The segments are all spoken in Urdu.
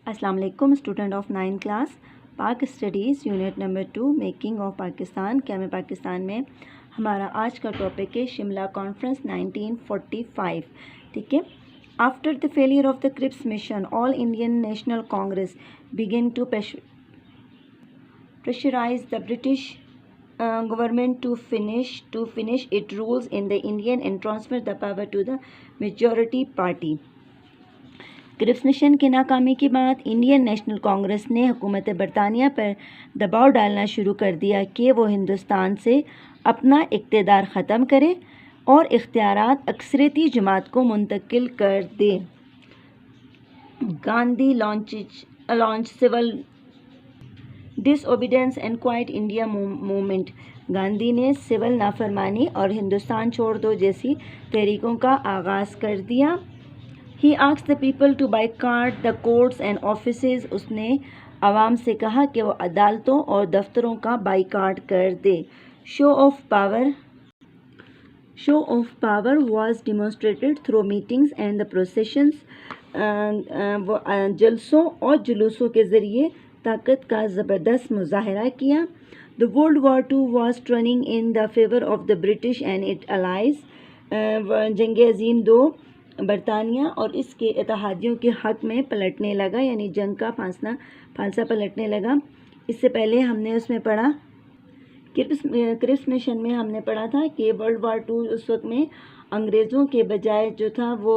السلام علیکم اسٹوڈنٹ آف 9 کلاس پاک studies unit number 2 making of Pakistan قیام پاکستان میں ہمارا آج کا ٹاپک ہے شملہ کانفرنس 1945. ٹھیک ہے. After the failure of the Cripps mission all Indian national Congress began to pressurise the British government to finish its rules in the Indian and transfer the power to the majority party. Cripps mission کی ناکامی کے بعد انڈین نیشنل کانگریس نے حکومت برطانیہ پر دباؤ ڈالنا شروع کر دیا کہ وہ ہندوستان سے اپنا اقتدار ختم کرے اور اختیارات اکثریتی جماعت کو منتقل کر دے. Gandhi launch civil disobedience and quit India movement. Gandhi نے سول نافرمانی اور ہندوستان چھوڑ دو جیسی تحریکوں کا آغاز کر دیا. He asked the people to boycott the courts and offices. اس نے عوام سے کہا کہ وہ عدالتوں اور دفتروں کا بائیکاٹ کر دے. Show of power was demonstrated through meetings and the processions. جلسوں اور جلوسوں کے ذریعے طاقت کا زبردست مظاہرہ کیا. The World War II was turning in the favor of the British and its allies. جنگ عظیم 2 برطانیہ اور اس کے اتحادیوں کے حق میں پلٹنے لگا، یعنی جنگ کا پھانسا پلٹنے لگا. اس سے پہلے ہم نے اس میں پڑھا کرپس مشن میں ہم نے پڑھا تھا کہ ورلڈ وار 2 اس وقت میں انگریزوں کے بجائے جو تھا وہ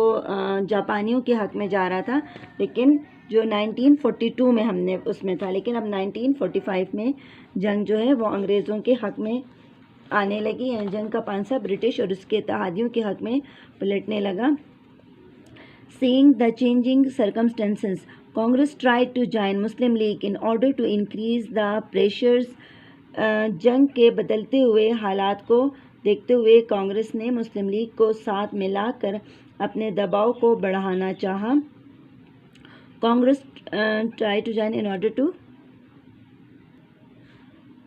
جاپانیوں کے حق میں جا رہا تھا، لیکن جو 1942 میں ہم نے اس میں تھا، لیکن اب 1945 میں جنگ جو ہے وہ انگریزوں کے حق میں آنے لگی، یعنی جنگ کا پھانسا برٹش اور اس کے اتحادیوں کے حق میں پلٹنے لگا. Seeing the changing circumstances, Congress tried to join Muslim League in order to increase the pressures. جنگ کے بدلتے ہوئے حالات کو دیکھتے ہوئے کانگریس نے مسلم لیگ کو ساتھ ملا کر اپنے دباؤ کو بڑھانا چاہا. Congress tried to join in order to.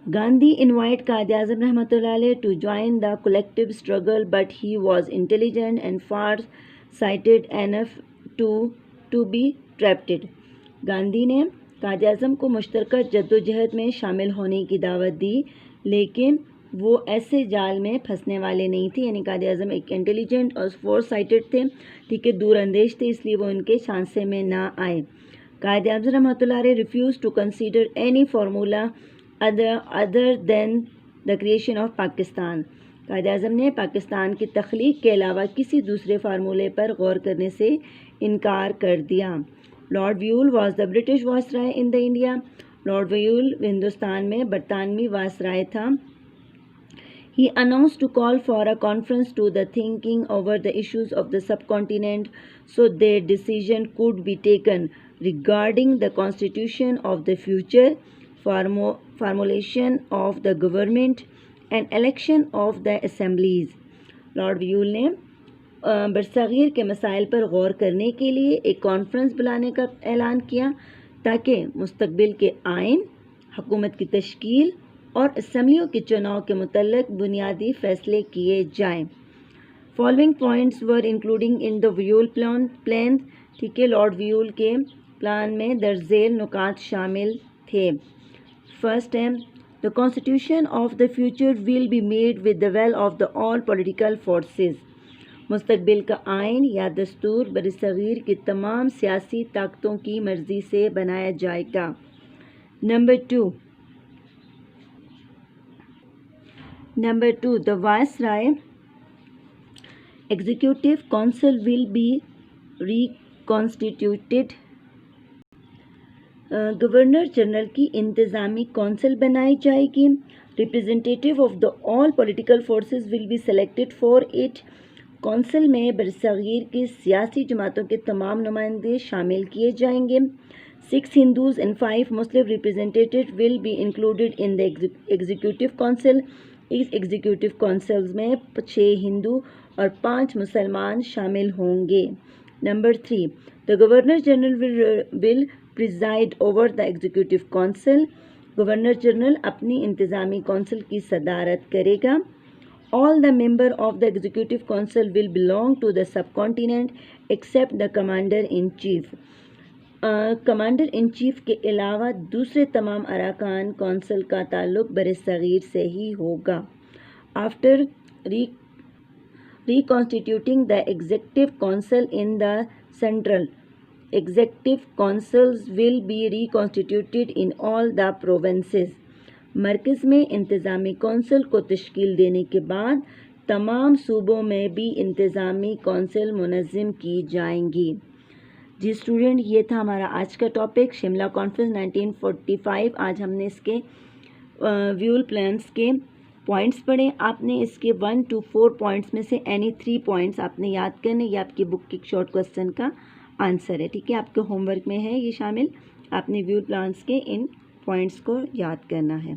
Gandhi invited Quaid Azam رحمۃ اللہ علیہ to join the collective struggle, but he was intelligent and far-sighted enough to be trapped. Gandhi نے قائد اعظم کو مشترکہ جدوجہد میں شامل ہونے کی دعوت دی، لیکن وہ ایسے جال میں پھنسنے والے نہیں تھے، یعنی قائد اعظم ایک انٹیلیجنٹ اور فور سائٹڈ تھے، ٹھیک ہے، دور اندیش تھے، اس لیے وہ ان کے شانسے میں نہ آئے. قائد اعظم رحمۃ اللہ علیہ refuse to consider any formula other than the creation of Pakistan. قائد اعظم نے پاکستان کی تخلیق کے علاوہ کسی دوسرے فارمولے پر غور کرنے سے انکار کر دیا. Lord Wavell was the British viceroy in the India. Lord Wavell Hindustan میں برطانوی وائسرائے تھا. He announced to call for a conference to the thinking over the issues of the subcontinent so their decision could be taken regarding the constitution of the future, formulation of the government and election of the assemblies. Lord Wavell نے برصغیر کے مسائل پر غور کرنے کے لیے ایک کانفرنس بلانے کا اعلان کیا تاکہ مستقبل کے آئین، حکومت کی تشکیل اور اسمبلیوں کے چناؤ کے متعلق بنیادی فیصلے کیے جائیں. Following points were including in the Wavell plan. ٹھیک ہے، لارڈ ویول کے پلان میں درج ذیل نکات شامل تھے. فرسٹ ہے the constitution of the future will be made with the will of the all political forces. مستقبل کا آئین یا دستور برصغیر کی تمام سیاسی طاقتوں کی مرضی سے بنایا جائے گا. Number 2 the Viceroy Executive Council will be reconstituted. Governor general کی انتظامی کونسل بنائی جائے گی. Representative of the all political forces will be selected for it. Council میں برصغیر کی سیاسی جماعتوں کے تمام نمائندے شامل کیے جائیں گے. 6 Hindus and 5 Muslim representatives will be included in the executive council. اس ایگزیکٹو کونسل میں 6 ہندو اور 5 مسلمان شامل ہوں گے. Number 3 the Governor General will preside over the executive council. Governor general اپنی انتظامی کونسل کی صدارت کرے گا. All the members of the executive council will belong to the subcontinent except the commander in chief. Commander in chief کے علاوہ دوسرے تمام اراکان کونسل کا تعلق برصغیر سے ہی ہوگا. After reconstituting the executive council in the central executive councils will be reconstituted in all the provinces. مرکز میں انتظامی کونسل کو تشکیل دینے کے بعد تمام صوبوں میں بھی انتظامی کونسل منظم کی جائیں گی. جی اسٹوڈنٹ، یہ تھا ہمارا آج کا ٹاپک شملہ کانفرنس 1945. آج ہم نے اس کے ویول پلانس کے پوائنٹس پڑھے. آپ نے اس کے 1 to 4 پوائنٹس میں سے اینی 3 پوائنٹس آپ نے یاد کرنے. یہ آپ کی بک کے شارٹ کوسچن کا آنسر ہے. ٹھیک ہے، آپ کے ہوم ورک میں ہے یہ شامل. آپ نے ویول پلانس کے ان پوائنٹس کو یاد کرنا ہے.